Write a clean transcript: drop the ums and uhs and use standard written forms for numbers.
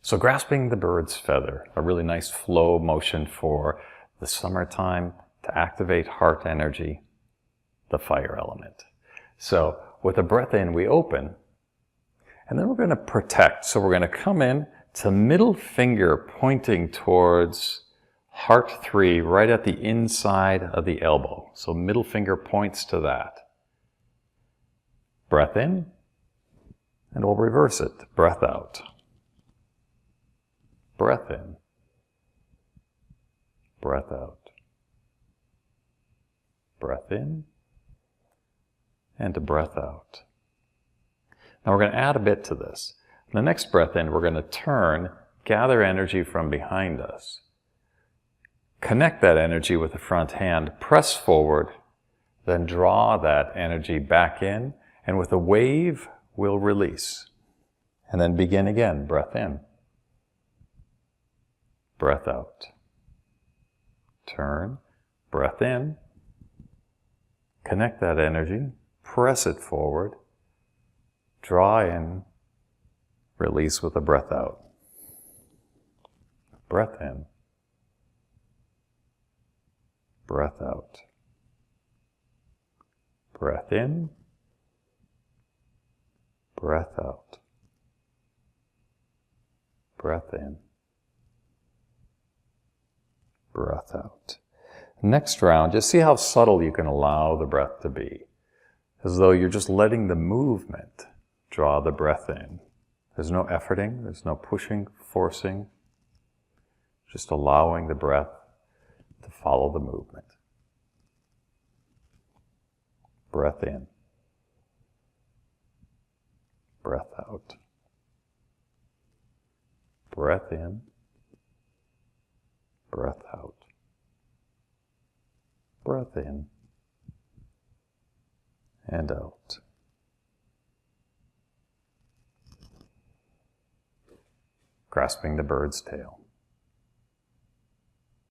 So grasping the bird's feather, a really nice flow motion for the summertime to activate heart energy, the fire element. So with a breath in, we open, and then we're going to protect. So we're going to come in to middle finger pointing towards heart 3, right at the inside of the elbow. So middle finger points to that. Breath in, and we'll reverse it. Breath out. Breath in. Breath out. Breath in, and a breath out. Now we're going to add a bit to this. The next breath in, we're going to turn, gather energy from behind us. Connect that energy with the front hand, press forward, then draw that energy back in, and with a wave, we'll release. And then begin again. Breath in. Breath out. Turn. Breath in. Connect that energy. Press it forward. Draw in. Release with a breath out. Breath in. Breath out. Breath in. Breath out. Breath in. Breath out. Next round, just see how subtle you can allow the breath to be. As though you're just letting the movement draw the breath in. There's no efforting, there's no pushing, forcing. Just allowing the breath to follow the movement. Breath in. Breath out. Breath in. Breath out. Breath in. And out. Grasping the bird's tail.